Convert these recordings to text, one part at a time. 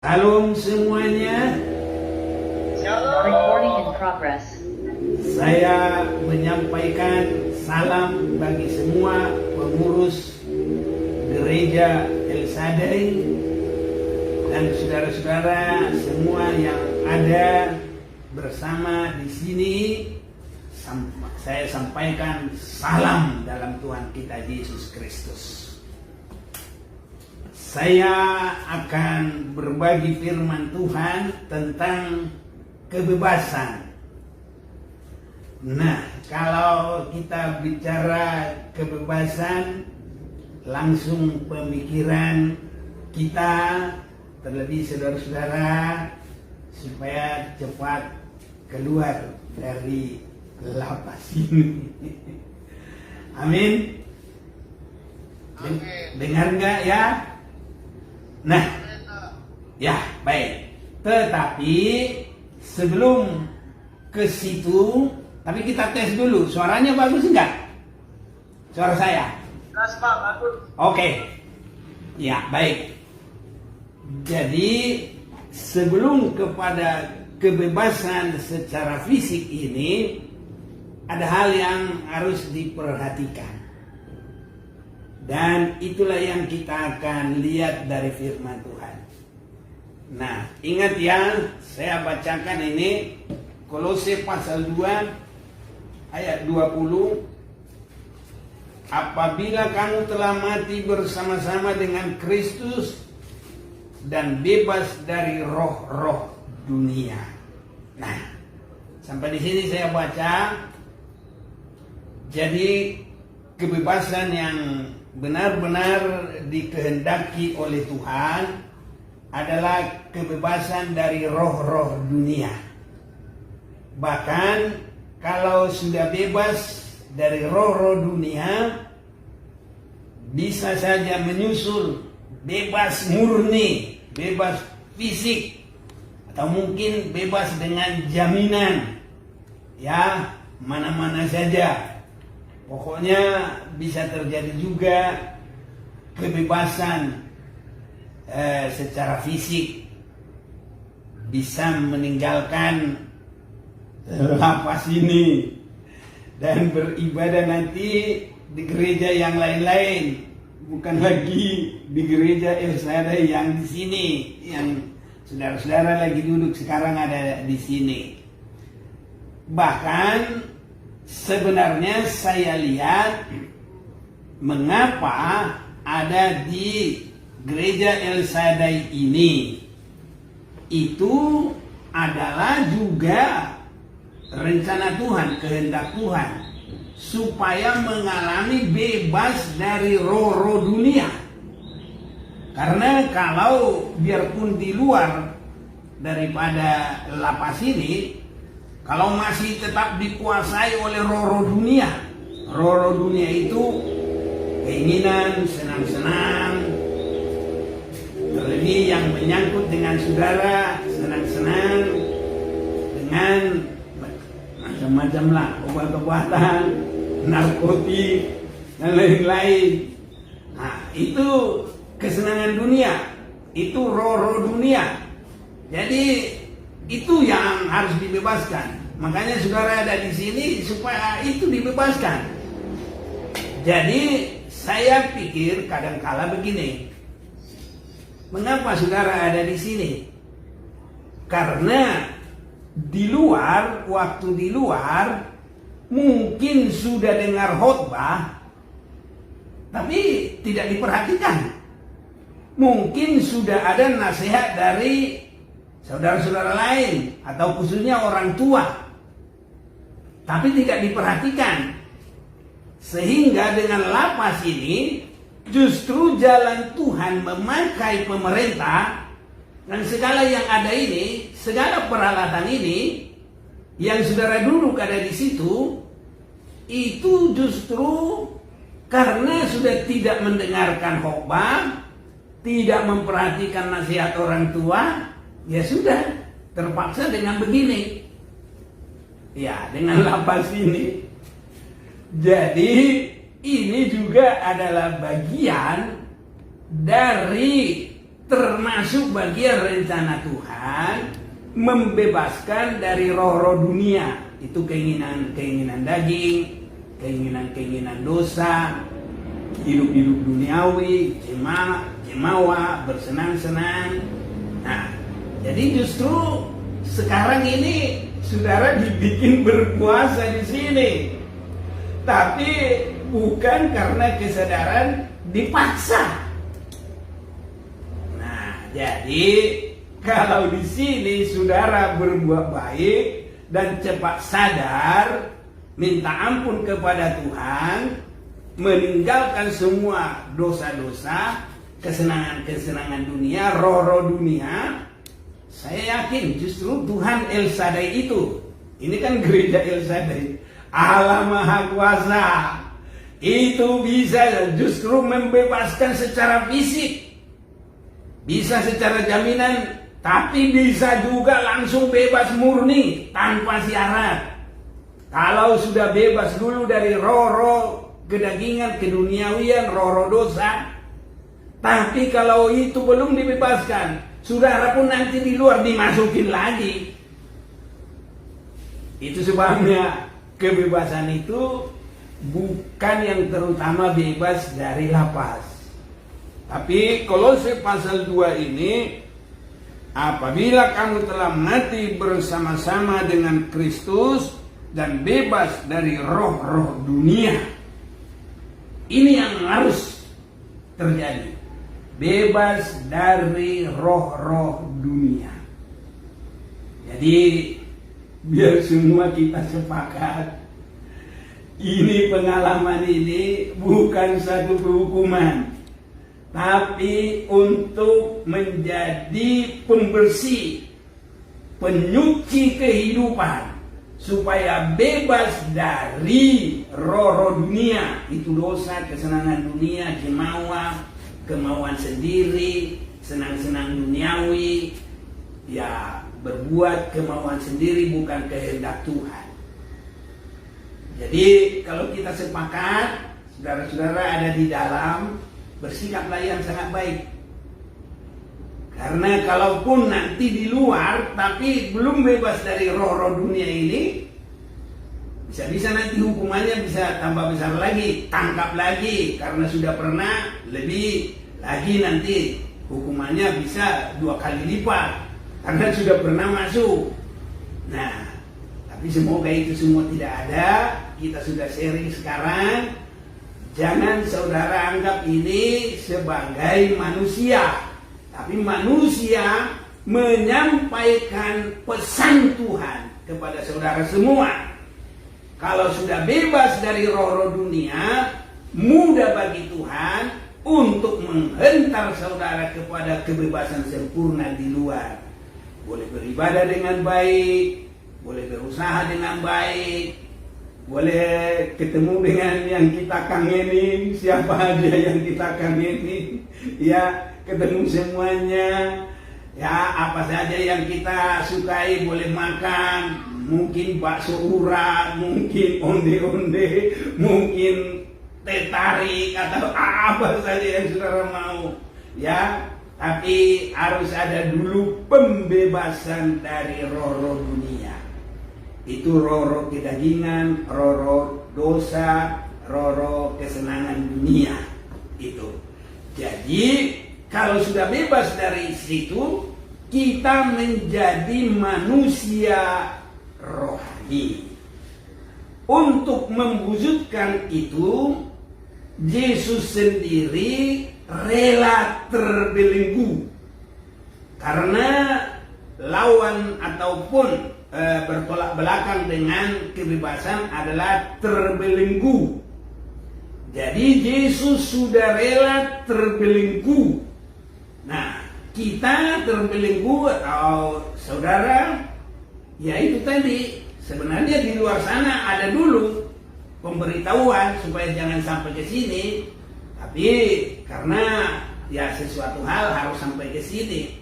Shalom semuanya. Recording in progress. Saya menyampaikan salam bagi semua pengurus gereja El Shaddai dan saudara-saudara semua yang ada bersama di sini. Saya sampaikan salam dalam Tuhan kita Yesus Kristus. Saya akan berbagi firman Tuhan tentang kebebasan. Nah, kalau kita bicara kebebasan, langsung pemikiran kita, terlebih saudara-saudara, supaya cepat keluar dari lapas ini. Amin. Dengar nggak ya? Nah, ya baik. Tetapi sebelum ke situ, tapi kita tes dulu. Suaranya bagus enggak? Suara saya? Jelas Pak, bagus. Oke. Ya, baik. Jadi sebelum kepada kebebasan secara fisik ini, ada hal yang harus diperhatikan. Dan itulah yang kita akan lihat dari firman Tuhan. Nah, ingat ya, saya bacakan ini Kolose pasal 2 ayat 20. Apabila kamu telah mati bersama-sama dengan Kristus dan bebas dari roh-roh dunia. Nah, sampai di sini saya baca. Jadi kebebasan yang benar-benar dikehendaki oleh Tuhan adalah kebebasan dari roh-roh dunia. Bahkan kalau sudah bebas dari roh-roh dunia, bisa saja menyusul bebas murni, bebas fisik, atau mungkin bebas dengan jaminan, ya mana-mana saja. Pokoknya bisa terjadi juga kebebasan secara fisik, bisa meninggalkan lapas ini dan beribadah nanti di gereja yang lain-lain, bukan lagi di gereja El Shaddai yang di sini, yang saudara-saudara lagi duduk sekarang ada di sini. Bahkan sebenarnya saya lihat mengapa ada di gereja El Shaddai ini, itu adalah juga rencana Tuhan, kehendak Tuhan, supaya mengalami bebas dari roh-roh dunia. Karena kalau biarpun di luar daripada lapas ini, kalau masih tetap dikuasai oleh roh-roh dunia, roh-roh dunia itu keinginan senang-senang, terlebih yang menyangkut dengan saudara, senang-senang dengan macam-macam lah, obat-obatan, narkotik, dan lain-lain. Nah, itu kesenangan dunia, itu roh-roh dunia. Jadi itu yang harus dibebaskan. Makanya saudara ada di sini supaya itu dibebaskan. Jadi saya pikir kadang-kala begini. Mengapa saudara ada di sini? Karena di luar, waktu di luar mungkin sudah dengar khotbah, tapi tidak diperhatikan. Mungkin sudah ada nasihat dari saudara-saudara lain atau khususnya orang tua, tapi tidak diperhatikan. Sehingga dengan lapas ini justru jalan Tuhan memakai pemerintah dan segala yang ada ini, segala peralatan ini yang saudara duduk ada di situ, itu justru karena sudah tidak mendengarkan khotbah, tidak memperhatikan nasihat orang tua, ya sudah terpaksa dengan begini, ya dengan lapas ini. Jadi ini juga adalah bagian dari termasuk bagian rencana Tuhan membebaskan dari roh-roh dunia. Itu keinginan-keinginan daging, keinginan-keinginan dosa, hidup-hidup duniawi, cemawa, bersenang-senang. Nah, jadi justru sekarang ini saudara dibikin berpuasa di sini, tapi bukan karena kesadaran, dipaksa. Nah, jadi kalau di sini saudara berbuat baik dan cepat sadar, minta ampun kepada Tuhan, meninggalkan semua dosa-dosa, kesenangan-kesenangan dunia, roh-roh dunia, saya yakin justru Tuhan El Shaddai itu, ini kan gereja El Shaddai, Allah Maha Kuasa, itu bisa justru membebaskan secara fisik, bisa secara jaminan, tapi bisa juga langsung bebas murni tanpa syarat. Kalau sudah bebas dulu dari roh-roh kedagingan, keduniawian, roh-roh dosa, tapi kalau itu belum dibebaskan, saudara pun nanti di luar dimasukin lagi. Itu sebabnya kebebasan itu bukan yang terutama bebas dari lapas. Tapi Kolose pasal 2 ini, apabila kamu telah mati bersama-sama dengan Kristus dan bebas dari roh-roh dunia. Ini yang harus terjadi. Bebas dari roh-roh dunia. Jadi biar semua kita sepakat, ini pengalaman ini bukan satu kehukuman, tapi untuk menjadi pembersih, penyuci kehidupan, supaya bebas dari roh-roh dunia. Itu dosa, kesenangan dunia, cemawa, kemauan sendiri, senang-senang duniawi, ya berbuat kemauan sendiri bukan kehendak Tuhan. Jadi kalau kita sepakat, saudara-saudara ada di dalam, bersikaplah yang sangat baik. Karena kalaupun nanti di luar tapi belum bebas dari roh-roh dunia ini, bisa-bisa nanti hukumannya bisa tambah besar lagi, tangkap lagi, karena sudah pernah, lebih lagi nanti hukumannya bisa 2 kali lipat karena sudah pernah masuk. Nah, tapi semoga itu semua tidak ada. Kita sudah sharing sekarang. Jangan saudara anggap ini sebagai manusia, tapi manusia menyampaikan pesan Tuhan kepada saudara semua. Kalau sudah bebas dari roh-roh dunia, mudah bagi Tuhan untuk menghentar saudara kepada kebebasan sempurna di luar. Boleh beribadah dengan baik, boleh berusaha dengan baik, boleh ketemu dengan yang kita kangenin, siapa aja yang kita kangenin, ya ketemu semuanya, ya apa saja yang kita sukai boleh makan, mungkin bakso urat, mungkin onde-onde, mungkin teh tarik atau apa saja yang saudara mau, ya. Tapi harus ada dulu pembebasan dari roh-roh dunia. Itu roh-roh kedagingan, roh-roh dosa, roh-roh kesenangan dunia. Itu. Jadi kalau sudah bebas dari situ, kita menjadi manusia rohani. Untuk mewujudkan itu, Yesus sendiri rela terbelenggu. Karena lawan ataupun bertolak belakang dengan kebebasan adalah terbelenggu. Jadi Yesus sudah rela terbelenggu. Nah, kita terbelenggu atau saudara, ya itu tadi. Sebenarnya di luar sana ada dulu pemberitahuan supaya jangan sampai ke sini. Tapi karena ya sesuatu hal harus sampai ke sini.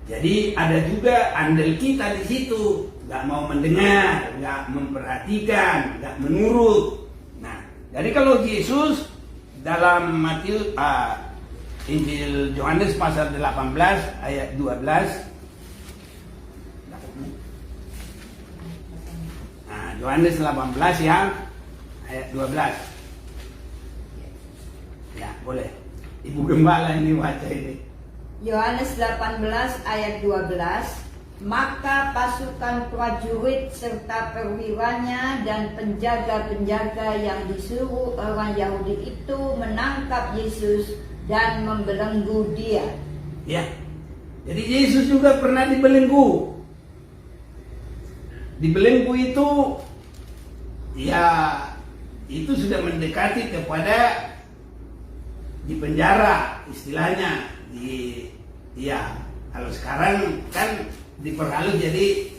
Jadi ada juga andil kita di situ, nggak mau mendengar, nggak memperhatikan, nggak menurut. Nah, jadi kalau Yesus dalam Matius Injil Yohanes pasal 18 ayat 12. Nah, Yohanes 18 ya, ayat 12. Ya, boleh. Ibu Gembala ini baca ini. Yohanes 18 ayat 12. Maka pasukan prajurit serta perwiranya dan penjaga-penjaga yang disuruh orang Yahudi itu menangkap Yesus dan membelenggu dia. Ya, jadi Yesus juga pernah dibelenggu. Dibelenggu itu, ya itu sudah mendekati kepada dipenjara istilahnya. Kalau sekarang kan diperhalus jadi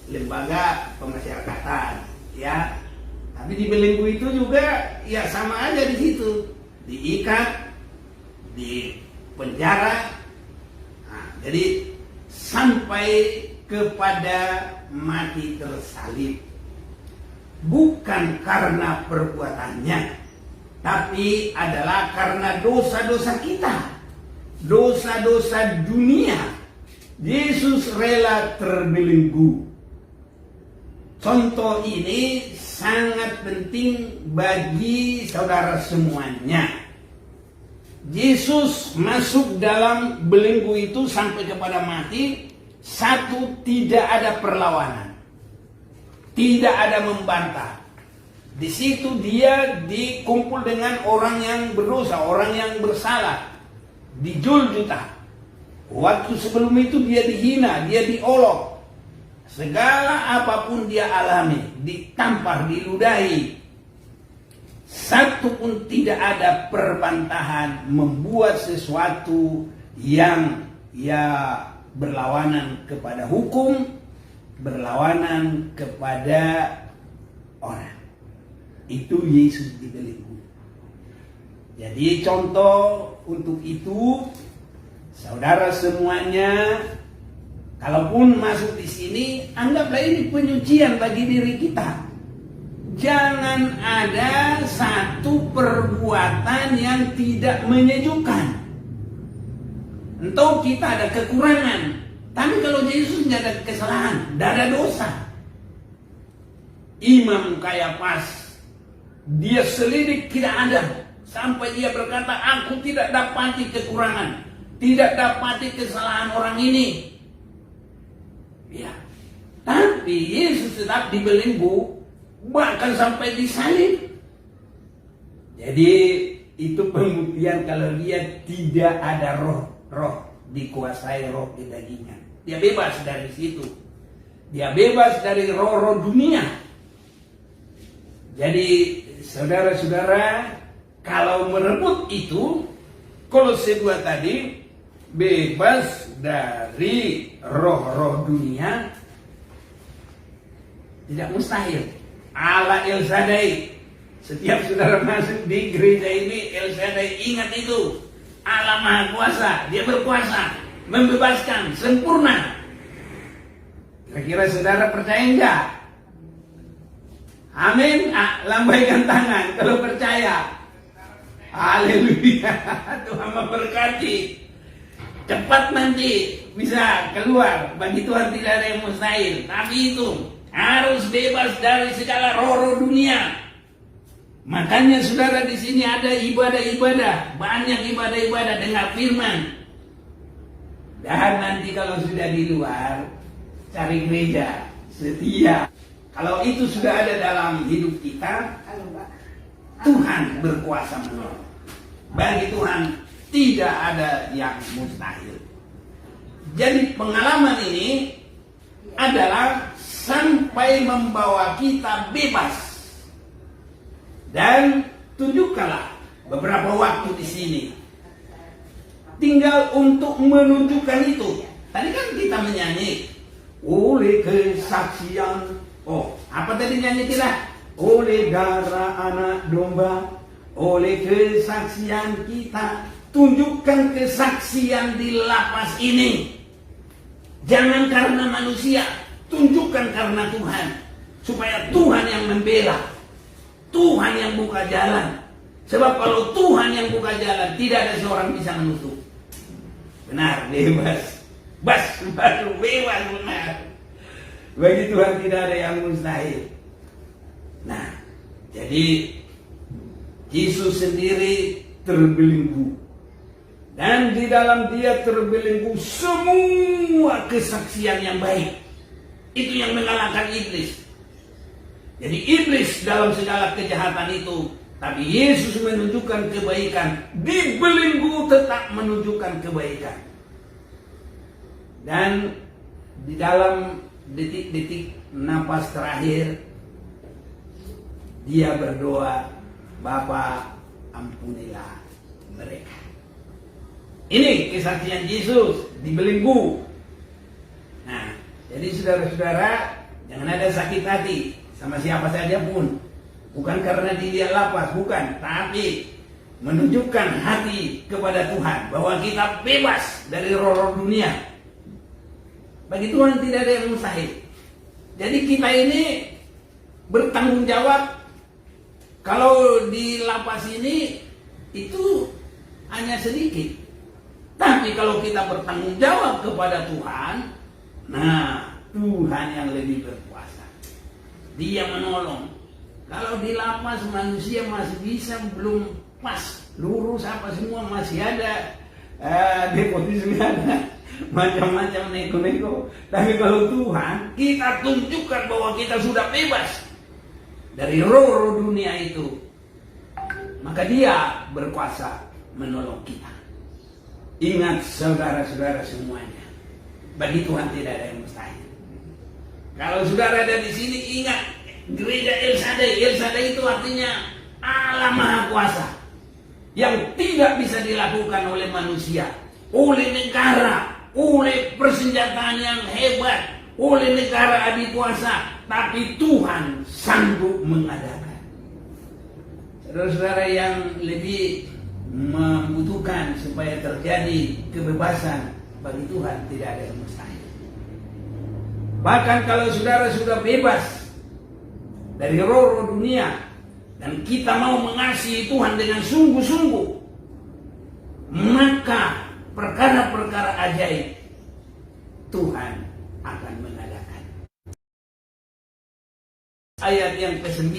lembaga pemasyarakatan, ya. Tapi di belenggu itu juga ya sama aja di situ, diikat, di penjara. Nah, jadi sampai kepada mati tersalib, bukan karena perbuatannya, tapi adalah karena dosa-dosa kita, dosa-dosa dunia. Yesus rela terbelenggu. Contoh ini sangat penting bagi saudara semuanya. Yesus masuk dalam belenggu itu sampai kepada mati. Satu, tidak ada perlawanan, tidak ada membantah. Di situ dia dikumpul dengan orang yang berdosa, orang yang bersalah, dijuljuta. Waktu sebelum itu dia dihina, dia diolok. Segala apapun dia alami, ditampar, diludahi. Satu pun tidak ada perbantahan membuat sesuatu yang berlawanan kepada hukum, berlawanan kepada orang. Itu Yesus dibelenggu. Jadi contoh untuk itu, saudara semuanya, kalaupun masuk di sini, anggaplah ini penyucian bagi diri kita. Jangan ada satu perbuatan yang tidak menyejukkan. Entah kita ada kekurangan, tapi kalau Yesus tidak ada kesalahan, tidak ada dosa. Imam Kayafas, dia selidik tidak ada, sampai dia berkata, aku tidak dapati kekurangan, tidak dapati kesalahan orang ini. Ya, tapi Yesus tetap dibelenggu, bahkan sampai disalib. Jadi itu pembuktian kalau dia tidak ada roh dikuasai roh kedagingan. Dia bebas dari situ. Dia bebas dari roh-roh dunia. Jadi saudara-saudara, kalau merebut itu, Kolose 2 tadi, bebas dari roh-roh dunia, tidak mustahil. Allah El Shaddai. Setiap saudara masuk di gereja ini, El Shaddai, ingat itu. Allah Maha Kuasa, dia berkuasa, membebaskan, sempurna. Kira-kira saudara percaya enggak? Amin. Lambaikan tangan kalau percaya. Haleluya. Tuhan memberkati. Cepat nanti bisa keluar. Bagi Tuhan tidak ada yang mustahil. Tapi itu harus bebas dari segala roh-roh dunia. Makanya saudara di sini ada ibadah-ibadah, banyak ibadah-ibadah, dengar firman. Dan nanti kalau sudah di luar, cari gereja setia. Kalau itu sudah ada dalam hidup kita, Tuhan berkuasa menolong. Bagi Tuhan tidak ada yang mustahil. Jadi pengalaman ini adalah sampai membawa kita bebas. Dan tunjukkanlah beberapa waktu di sini. Tinggal untuk menunjukkan itu. Tadi kan kita menyanyi oleh kesaksian. Oh, apa tadi nyanyi kita? Oleh darah anak domba, oleh kesaksian kita. Tunjukkan kesaksian di lapas ini. Jangan karena manusia, tunjukkan karena Tuhan. Supaya Tuhan yang membela, Tuhan yang buka jalan. Sebab kalau Tuhan yang buka jalan, tidak ada seorang bisa menutup. Benar, bebas. Baru bebas, benar. Bagi Tuhan tidak ada yang mustahil. Nah, jadi Yesus sendiri terbelenggu. Dan di dalam dia terbelenggu semua kesaksian yang baik. Itu yang mengalahkan iblis. Jadi iblis dalam segala kejahatan itu, tapi Yesus menunjukkan kebaikan. Dibelenggu tetap menunjukkan kebaikan. Dan di dalam detik-detik napas terakhir, dia berdoa, Bapa, ampunilah mereka. Ini kesaksian Yesus dibelenggu. Nah, jadi saudara-saudara, jangan ada sakit hati sama siapa saja pun. Bukan karena dia lapas, bukan. Tapi menunjukkan hati kepada Tuhan bahwa kita bebas dari roh-roh dunia. Bagi Tuhan tidak ada yang mustahil. Jadi kita ini bertanggung jawab. Kalau di lapas ini itu hanya sedikit. Tapi kalau kita bertanggung jawab kepada Tuhan, nah Tuhan yang lebih berkuasa. Dia menolong. Kalau di lapas manusia masih bisa belum pas, lurus apa semua masih ada, nepotisme ada, macam-macam neko-neko. Tapi kalau Tuhan, kita tunjukkan bahwa kita sudah bebas dari roh-roh dunia itu, maka Dia berkuasa menolong kita. Ingat saudara-saudara semuanya, bagi Tuhan tidak ada yang mustahil. Kalau saudara ada di sini, ingat gereja El Shaddai. El Shaddai itu artinya Allah Maha Kuasa, yang tidak bisa dilakukan oleh manusia, oleh negara, oleh persenjataan yang hebat, oleh negara adikuasa, tapi Tuhan sanggup mengadakan. Saudara-saudara yang lebih membutuhkan supaya terjadi kebebasan, bagi Tuhan tidak ada yang mustahil. Bahkan kalau saudara sudah bebas dari roh-roh dunia dan kita mau mengasihi Tuhan dengan sungguh-sungguh, maka perkara-perkara ajaib Tuhan akan mengadakan. Ayat yang ke-9,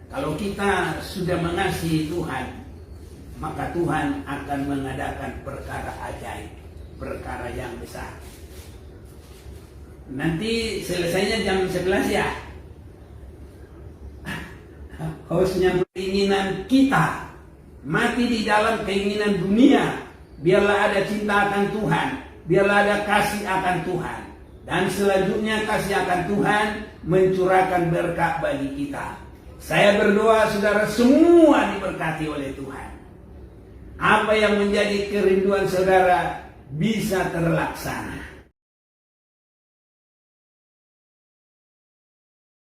kalau kita sudah mengasihi Tuhan, maka Tuhan akan mengadakan perkara ajaib, perkara yang besar. Nanti selesainya jam 11 ya. Harusnya keinginan kita mati di dalam keinginan dunia. Biarlah ada cinta akan Tuhan, biarlah ada kasih akan Tuhan, dan selanjutnya kasih akan Tuhan mencurahkan berkat bagi kita. Saya berdoa saudara semua diberkati oleh Tuhan. Apa yang menjadi kerinduan saudara bisa terlaksana.